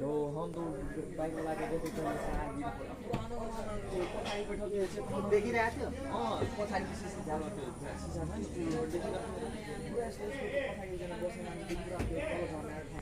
लो हम तो बाइक लगा के देखो देखिरहेको थियो पछाडि सिसा जालो थियो सिसामा नि त्यो देखिरहेको पुरा यस्तो पछाडि एकजना बसेर हामी देखिरहेको थियो